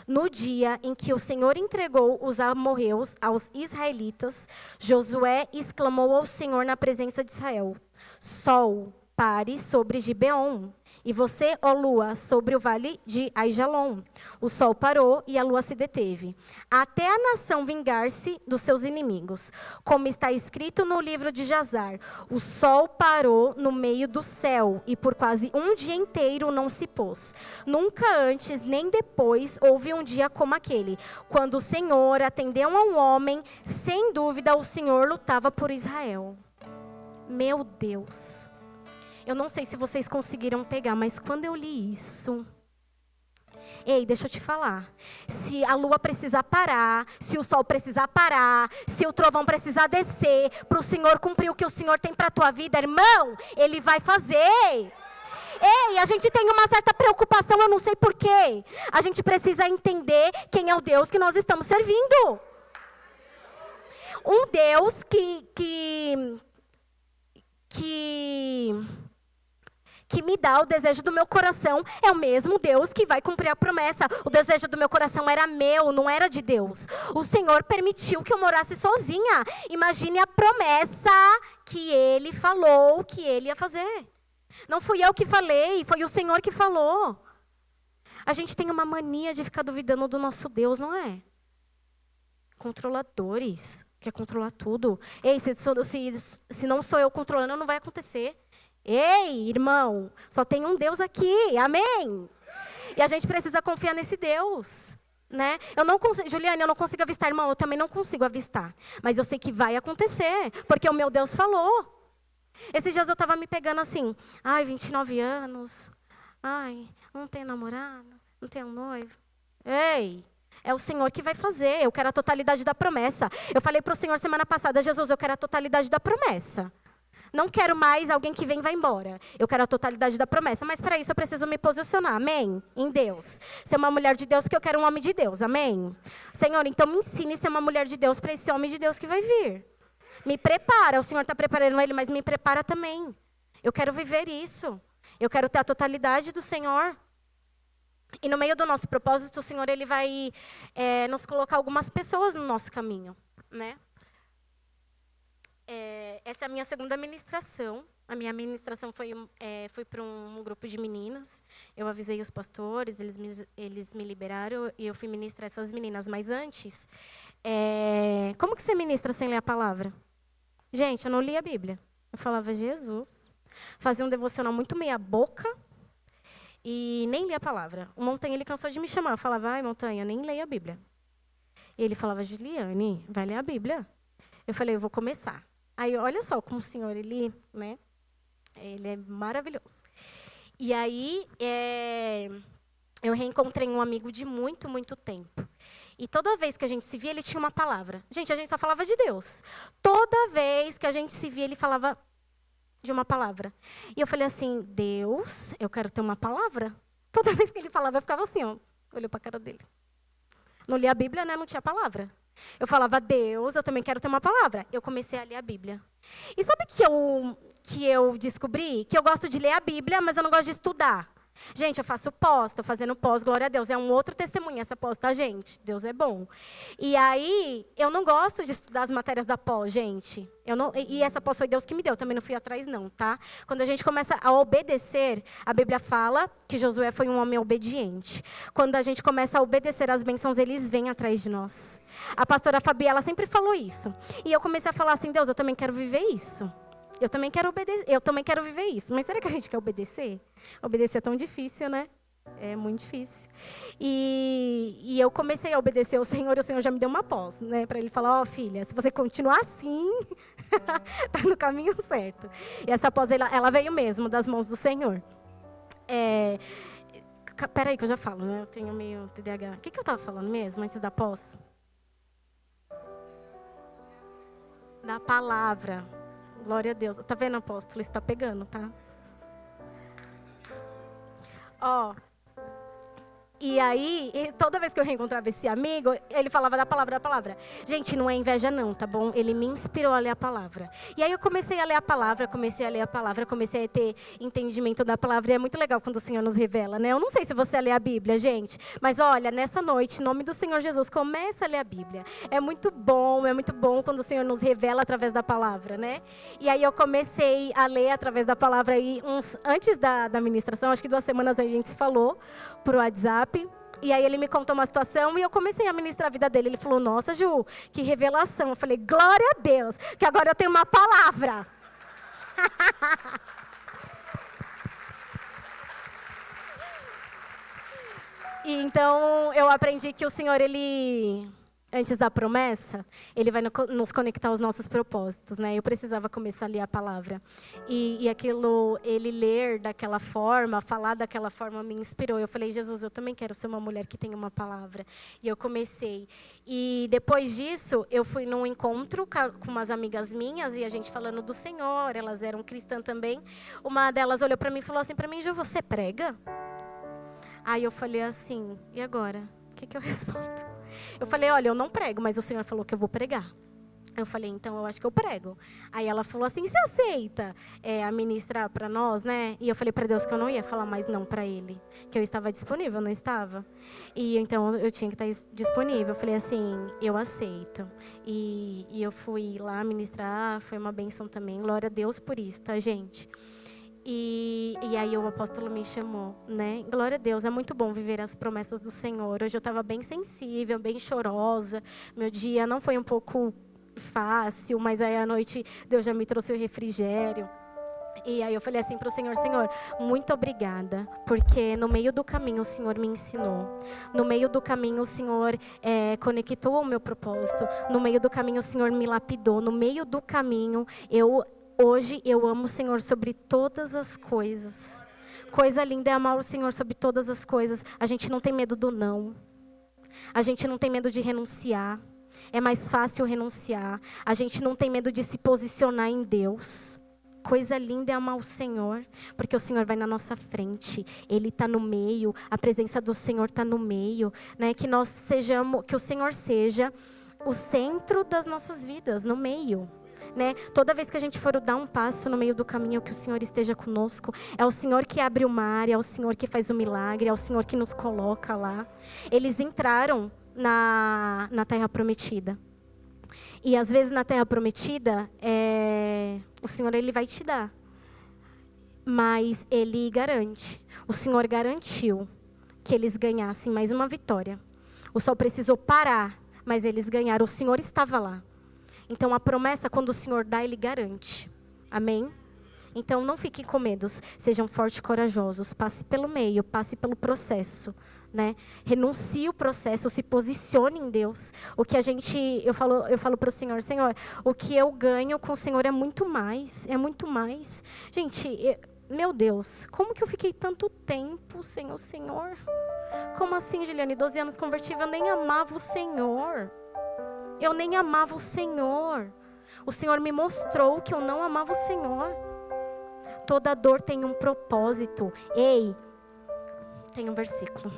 No dia em que o Senhor entregou os amorreus aos israelitas, Josué exclamou ao Senhor na presença de Israel, Sol, pare sobre Gibeon, e você, ó lua, sobre o vale de Aijalon. O sol parou e a lua se deteve, até a nação vingar-se dos seus inimigos. Como está escrito no livro de Jazar, o sol parou no meio do céu, e por quase um dia inteiro não se pôs. Nunca antes, nem depois, houve um dia como aquele. Quando o Senhor atendeu a um homem, sem dúvida o Senhor lutava por Israel. Meu Deus! Eu não sei se vocês conseguiram pegar, mas quando eu li isso... Ei, deixa eu te falar. Se a lua precisar parar, se o sol precisar parar, se o trovão precisar descer, para o Senhor cumprir o que o Senhor tem para a tua vida, irmão, Ele vai fazer. Ei, a gente tem uma certa preocupação, eu não sei porquê. A gente precisa entender quem é o Deus que nós estamos servindo. Um Deus que que me dá o desejo do meu coração é o mesmo Deus que vai cumprir a promessa. O desejo do meu coração era meu, não era de Deus. O Senhor permitiu que eu morasse sozinha. Imagine a promessa que Ele falou que Ele ia fazer. Não fui eu que falei, foi o Senhor que falou. A gente tem uma mania de ficar duvidando do nosso Deus, não é? Controladores, quer controlar tudo. Ei, se não sou eu controlando, não vai acontecer. Ei, irmão, só tem um Deus aqui, amém? E a gente precisa confiar nesse Deus, né? Juliane, eu não consigo avistar, irmão, eu também não consigo avistar. Mas eu sei que vai acontecer, porque o meu Deus falou. Esses dias eu estava me pegando assim, 29 anos, não tenho namorado, não tenho noivo. Ei, é o Senhor que vai fazer, eu quero a totalidade da promessa. Eu falei para o Senhor semana passada, Jesus, eu quero a totalidade da promessa. Não quero mais alguém que vem e vai embora. Eu quero a totalidade da promessa. Mas para isso eu preciso me posicionar, amém? Em Deus. Ser uma mulher de Deus porque eu quero um homem de Deus, amém? Senhor, então me ensine a ser uma mulher de Deus para esse homem de Deus que vai vir. Me prepara, o Senhor está preparando ele, mas me prepara também. Eu quero viver isso. Eu quero ter a totalidade do Senhor. E no meio do nosso propósito, o Senhor ele vai nos colocar algumas pessoas no nosso caminho, né? Essa é a minha segunda ministração. A minha ministração foi para um grupo de meninas. Eu avisei os pastores, eles me liberaram e eu fui ministrar essas meninas. Mas antes, como que você ministra sem ler a palavra? Gente, eu não li a Bíblia. Eu falava, Jesus. Fazia um devocional muito meia boca e nem li a palavra. O Montanha, ele cansou de me chamar. Eu falava, Montanha, nem leia a Bíblia. E ele falava, Juliane, vai ler a Bíblia. Eu falei, eu vou começar. Aí, olha só como o Senhor, ele é maravilhoso. E aí, eu reencontrei um amigo de muito, muito tempo. E toda vez que a gente se via, ele tinha uma palavra. Gente, a gente só falava de Deus. Toda vez que a gente se via, ele falava de uma palavra. E eu falei assim, Deus, eu quero ter uma palavra. Toda vez que ele falava, eu ficava assim, olhou para a cara dele. Não li a Bíblia, né? Não tinha palavra. Eu falava, Deus, eu também quero ter uma palavra. Eu comecei a ler a Bíblia. E sabe que eu descobri? Que eu gosto de ler a Bíblia, mas eu não gosto de estudar. Gente, eu faço pós, estou fazendo pós, glória a Deus. É um outro testemunho essa pós, tá, gente? Deus é bom. E aí, eu não gosto de estudar as matérias da pós, gente. E essa pós foi Deus que me deu, também não fui atrás não, tá? Quando a gente começa a obedecer, a Bíblia fala que Josué foi um homem obediente. Quando a gente começa a obedecer as bênçãos, eles vêm atrás de nós. A pastora Fabi, ela sempre falou isso. E eu comecei a falar assim, Deus, eu também quero viver isso. Eu também quero obedecer, eu também quero viver isso. Mas será que a gente quer obedecer? Obedecer é tão difícil, né? É muito difícil. E eu comecei a obedecer ao Senhor, e o Senhor já me deu uma pós, né? Para ele falar, filha, se você continuar assim, tá no caminho certo. E essa pós, ela veio mesmo das mãos do Senhor. Peraí que eu já falo, né? Eu tenho meio TDAH. O que eu estava falando mesmo, antes da pós? Da palavra. Glória a Deus. Tá vendo, apóstolo? Isso tá pegando, tá? E aí, toda vez que eu reencontrava esse amigo, ele falava da palavra. Gente, não é inveja não, tá bom? Ele me inspirou a ler a palavra. E aí eu comecei a ler a palavra, comecei a ter entendimento da palavra. E é muito legal quando o Senhor nos revela, né? Eu não sei se você lê a Bíblia, gente. Mas olha, nessa noite, em nome do Senhor Jesus, começa a ler a Bíblia. É muito bom quando o Senhor nos revela através da palavra, né? E aí eu comecei a ler através da palavra. E antes da ministração, acho que 2 semanas a gente se falou por WhatsApp. E aí ele me contou uma situação e eu comecei a ministrar a vida dele. Ele falou, nossa, Ju, que revelação. Eu falei, glória a Deus, que agora eu tenho uma palavra. E então eu aprendi que o Senhor, ele... Antes da promessa, ele vai nos conectar aos nossos propósitos, né? Eu precisava começar a ler a palavra. E aquilo, ele ler daquela forma, falar daquela forma, me inspirou. Eu falei, Jesus, eu também quero ser uma mulher que tem uma palavra. E eu comecei. E depois disso, eu fui num encontro com umas amigas minhas, e a gente falando do Senhor, elas eram cristãs também. Uma delas olhou para mim e falou assim para mim, Ju, você prega? Aí eu falei assim, e agora? O que eu respondo? Eu falei, olha, eu não prego, mas o Senhor falou que eu vou pregar. Eu falei, então eu acho que eu prego. Aí ela falou assim, você aceita a ministrar para nós, né? E eu falei para Deus que eu não ia falar mais não para ele. Que eu estava disponível, não estava? E então eu tinha que estar disponível. Eu falei assim, eu aceito. E eu fui lá ministrar, foi uma bênção também. Glória a Deus por isso, tá, gente? E aí o apóstolo me chamou, né? Glória a Deus, é muito bom viver as promessas do Senhor. Hoje eu estava bem sensível, bem chorosa. Meu dia não foi um pouco fácil, mas aí à noite Deus já me trouxe o refrigério. E aí eu falei assim para o Senhor, Senhor, muito obrigada, porque no meio do caminho o Senhor me ensinou. No meio do caminho o Senhor conectou ao meu propósito. No meio do caminho o Senhor me lapidou. No meio do caminho hoje eu amo o Senhor sobre todas as coisas. Coisa linda é amar o Senhor sobre todas as coisas. A gente não tem medo do não. A gente não tem medo de renunciar. É mais fácil renunciar. A gente não tem medo de se posicionar em Deus. Coisa linda é amar o Senhor, porque o Senhor vai na nossa frente. Ele está no meio. A presença do Senhor está no meio, né? Que nós sejamos, que o Senhor seja o centro das nossas vidas, no meio. Né? Toda vez que a gente for dar um passo no meio do caminho, que o Senhor esteja conosco. É o Senhor que abre o mar, é o Senhor que faz o milagre, é o Senhor que nos coloca lá. Eles entraram na terra prometida. E às vezes na terra prometida, o Senhor ele vai te dar. Mas Ele garante. O Senhor garantiu que eles ganhassem mais uma vitória. O sol precisou parar, mas eles ganharam. O Senhor estava lá. Então a promessa, quando o Senhor dá, Ele garante. Amém? Então não fiquem com medos. Sejam fortes e corajosos. Passe pelo meio, passe pelo processo. Né? Renuncie o processo, se posicione em Deus. O que eu falo para o Senhor, Senhor, o que eu ganho com o Senhor é muito mais. É muito mais. Gente, meu Deus, como que eu fiquei tanto tempo sem o Senhor? Como assim, Juliane? 12 anos convertida, eu nem amava o Senhor. Eu nem amava o Senhor. O Senhor me mostrou que eu não amava o Senhor. Toda dor tem um propósito. Ei, tem um versículo.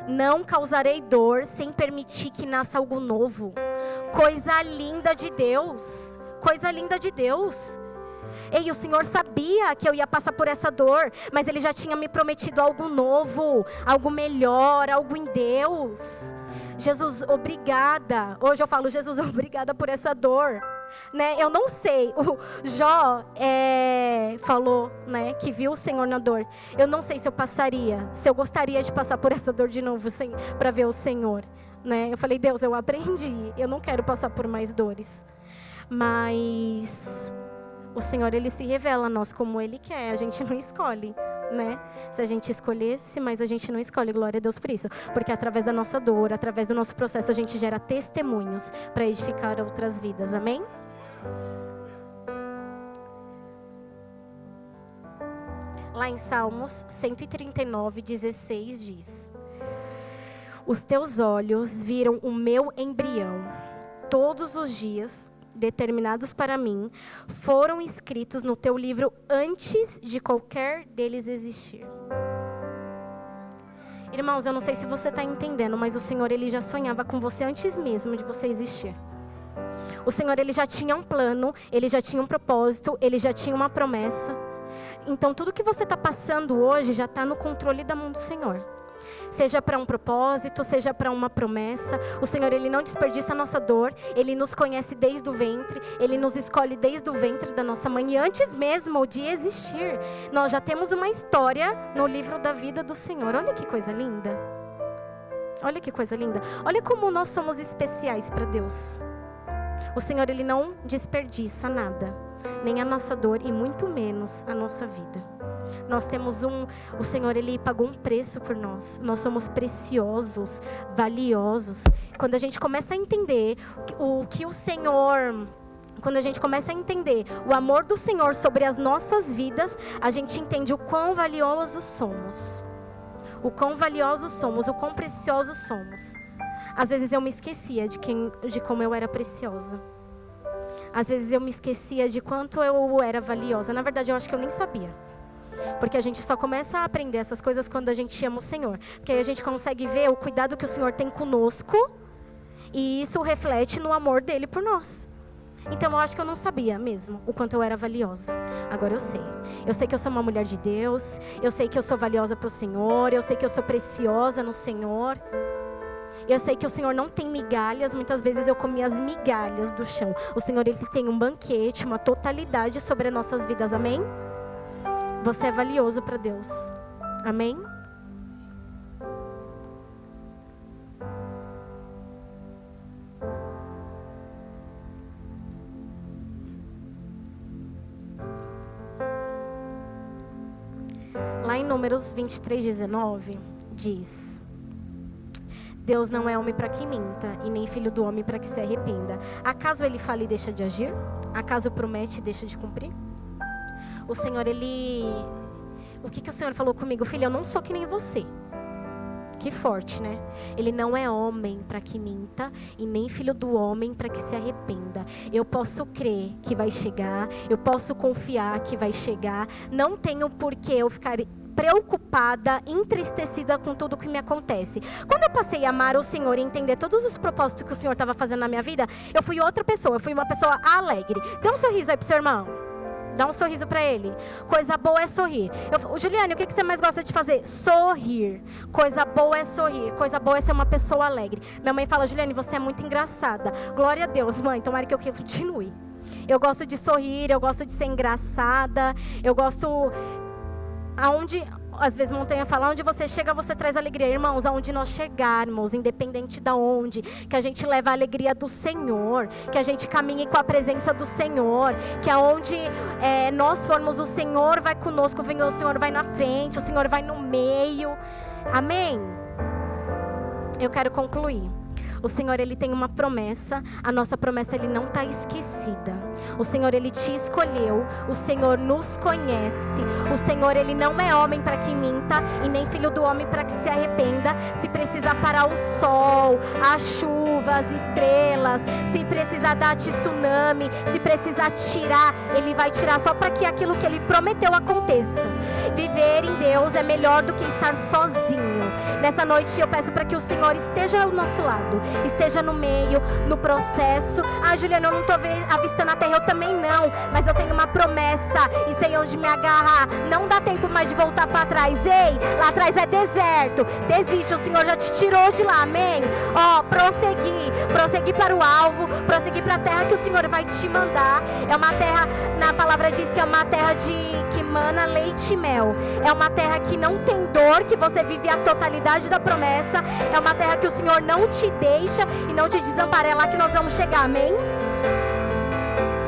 Não causarei dor sem permitir que nasça algo novo. Coisa linda de Deus. Coisa linda de Deus. Ei, o Senhor sabia que eu ia passar por essa dor, mas Ele já tinha me prometido algo novo, algo melhor, algo em Deus. Jesus, obrigada. Hoje eu falo, Jesus, obrigada por essa dor. Né? Eu não sei, o Jó falou, né, que viu o Senhor na dor. Eu não sei se eu passaria, se eu gostaria de passar por essa dor de novo para ver o Senhor. Né? Eu falei, Deus, eu aprendi, eu não quero passar por mais dores. Mas o Senhor, Ele se revela a nós como Ele quer, a gente não escolhe. Né? Se a gente escolhesse, mas a gente não escolhe, glória a Deus por isso, porque através da nossa dor, através do nosso processo, a gente gera testemunhos para edificar outras vidas, amém? Lá em Salmos 139, 16 diz: os teus olhos viram o meu embrião, todos os dias determinados para mim, foram escritos no teu livro antes de qualquer deles existir. Irmãos, eu não sei se você está entendendo, mas o Senhor, Ele já sonhava com você antes mesmo de você existir. O Senhor, Ele já tinha um plano, Ele já tinha um propósito, Ele já tinha uma promessa. Então, tudo que você está passando hoje já está no controle da mão do Senhor. Seja para um propósito, seja para uma promessa. O Senhor, Ele não desperdiça a nossa dor. Ele nos conhece desde o ventre. Ele nos escolhe desde o ventre da nossa mãe. E antes mesmo de existir, nós já temos uma história no livro da vida do Senhor. Olha que coisa linda. Olha que coisa linda. Olha como nós somos especiais para Deus. O Senhor, Ele não desperdiça nada. Nem a nossa dor e muito menos a nossa vida. Nós temos o Senhor, Ele pagou um preço por nós. Nós somos preciosos, valiosos. Quando a gente começa a entender o que o Senhor... Quando a gente começa a entender o amor do Senhor sobre as nossas vidas, a gente entende o quão valiosos somos. O quão valiosos somos, o quão preciosos somos. Às vezes eu me esquecia de como eu era preciosa. Às vezes eu me esquecia de quanto eu era valiosa. Na verdade, eu acho que eu nem sabia. Porque a gente só começa a aprender essas coisas quando a gente ama o Senhor. Porque aí a gente consegue ver o cuidado que o Senhor tem conosco. E isso reflete no amor dele por nós. Então eu acho que eu não sabia mesmo o quanto eu era valiosa. Agora eu sei. Eu sei que eu sou uma mulher de Deus. Eu sei que eu sou valiosa para o Senhor. Eu sei que eu sou preciosa no Senhor. Eu sei que o Senhor não tem migalhas. Muitas vezes eu comi as migalhas do chão. O Senhor, Ele tem um banquete, uma totalidade sobre as nossas vidas. Amém? Você é valioso para Deus. Amém? Lá em Números 23:19, diz: Deus não é homem para que minta, e nem filho do homem para que se arrependa. Acaso ele fala e deixa de agir? Acaso promete e deixa de cumprir? O Senhor, o que o Senhor falou comigo? Filha, eu não sou que nem você. Que forte, né? Ele não é homem para que minta e nem filho do homem para que se arrependa. Eu posso crer que vai chegar, eu posso confiar que vai chegar. Não tenho por que eu ficar preocupada, entristecida com tudo que me acontece. Quando eu passei a amar o Senhor e entender todos os propósitos que o Senhor estava fazendo na minha vida, eu fui outra pessoa, eu fui uma pessoa alegre. Dê um sorriso aí pro seu irmão. Dá um sorriso para ele. Coisa boa é sorrir. Juliane, o que você mais gosta de fazer? Sorrir. Coisa boa é sorrir. Coisa boa é ser uma pessoa alegre. Minha mãe fala: Juliane, você é muito engraçada. Glória a Deus, mãe. Tomara que eu continue. Eu gosto de sorrir, eu gosto de ser engraçada. Eu gosto... Às vezes Montanha fala, onde você chega, você traz alegria. Irmãos, aonde nós chegarmos, independente de onde, que a gente leva a alegria do Senhor, que a gente caminhe com a presença do Senhor, que aonde nós formos, o Senhor vai conosco, o Senhor vai na frente, o Senhor vai no meio. Amém? Eu quero concluir. O Senhor, Ele tem uma promessa. A nossa promessa, Ele não está esquecida. O Senhor, Ele te escolheu. O Senhor nos conhece. O Senhor, Ele não é homem para que minta e nem filho do homem para que se arrependa. Se precisar parar o sol, a chuva, as estrelas, se precisar dar tsunami, se precisar tirar, Ele vai tirar só para que aquilo que Ele prometeu aconteça. Viver em Deus é melhor do que estar sozinho. Nessa noite eu peço para que o Senhor esteja ao nosso lado, esteja no meio, no processo. Juliana, eu não estou avistando a terra, eu também não, mas eu tenho uma promessa e sei onde me agarrar. Não dá tempo mais de voltar para trás. Ei, lá atrás é deserto. Desiste, o Senhor já te tirou de lá, amém? Prosseguir para o alvo, prosseguir para a terra que o Senhor vai te mandar. É uma terra, na palavra diz que é uma terra que mana leite e mel. É uma terra que não tem dor, que você vive a totalidade da promessa. É uma terra que o Senhor não te deixa e não te desampara. É lá que nós vamos chegar, amém?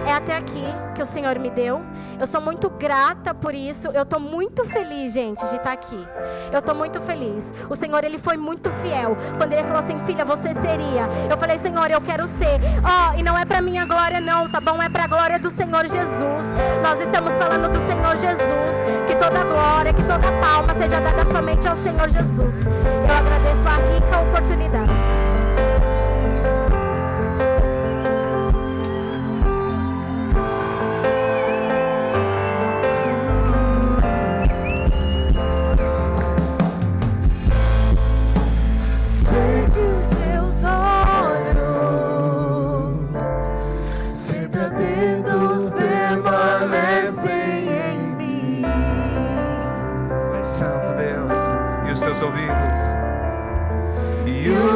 É até aqui que o Senhor me deu. Eu sou muito grata por isso. Eu estou muito feliz, gente, de estar aqui. Eu estou muito feliz. O Senhor, Ele foi muito fiel. Quando Ele falou assim, filha, você seria. Eu falei, Senhor, eu quero ser. E não é para minha glória não, tá bom? É para a glória do Senhor Jesus. Nós estamos falando do Senhor Jesus. Que toda glória, que toda palma seja dada somente ao Senhor Jesus. Eu agradeço a rica oportunidade.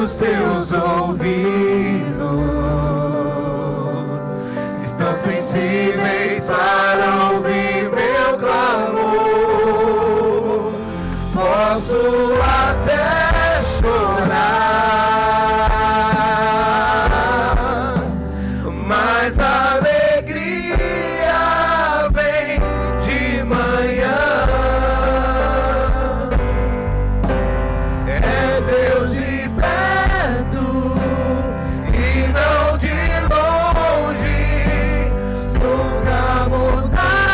Os teus ouvidos estão sensíveis para ouvir meu clamor. Posso até chorar, mas a alegria vem de manhã. És Deus de nunca mudar.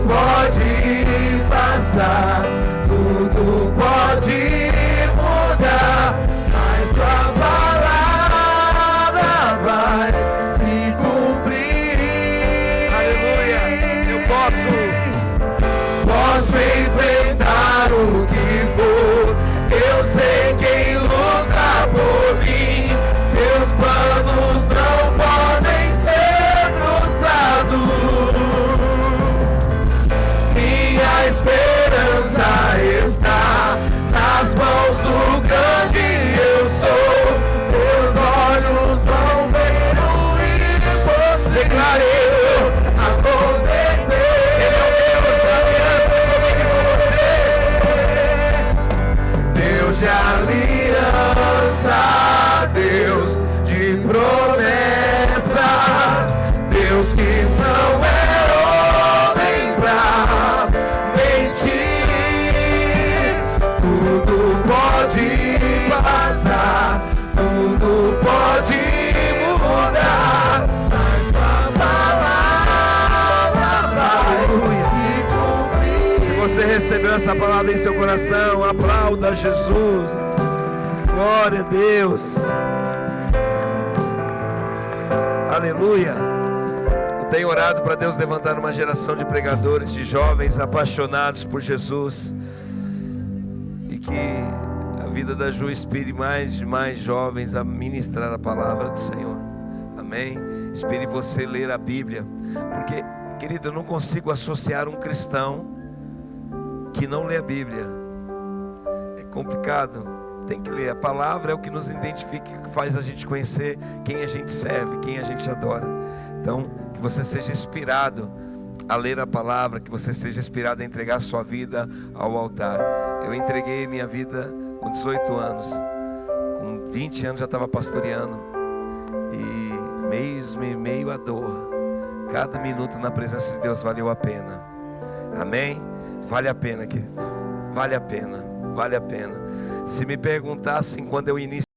pode passar, tudo pode mudar, mas tua palavra vai se cumprir. Aleluia. Eu posso enfrentar o que for, eu sei quem luta por mim, seus planos não podem ser frustrados. Minha esperança está nas mãos do grande eu sou. Meus olhos vão ver o impossível acontecer. Ele é o Deus da aliança comigo e você. Deus de aliança, Deus de promessas, Deus que não é homem pra mentir. Tudo pode passar, tudo pode mudar, mas tua palavra vai se cumprir. Se você recebeu essa palavra em seu coração, aplauda Jesus. Glória a Deus. Aleluia. Eu tenho orado para Deus levantar uma geração de pregadores, de jovens apaixonados por Jesus, e que a vida da Ju inspire mais jovens a ministrar a palavra do Senhor. Amém. Inspire você a ler a Bíblia, porque, querido, eu não consigo associar um cristão que não lê a Bíblia. É complicado. Tem que ler. A palavra é o que nos identifica, que faz a gente conhecer quem a gente serve, quem a gente adora. Então, que você seja inspirado a ler a palavra, que você seja inspirado a entregar a sua vida ao altar. Eu entreguei minha vida com 18 anos. Com 20 anos já estava pastoreando. E meio a dor. Cada minuto na presença de Deus valeu a pena. Amém? Vale a pena, querido. Vale a pena. Vale a pena. Se me perguntassem quando eu iniciei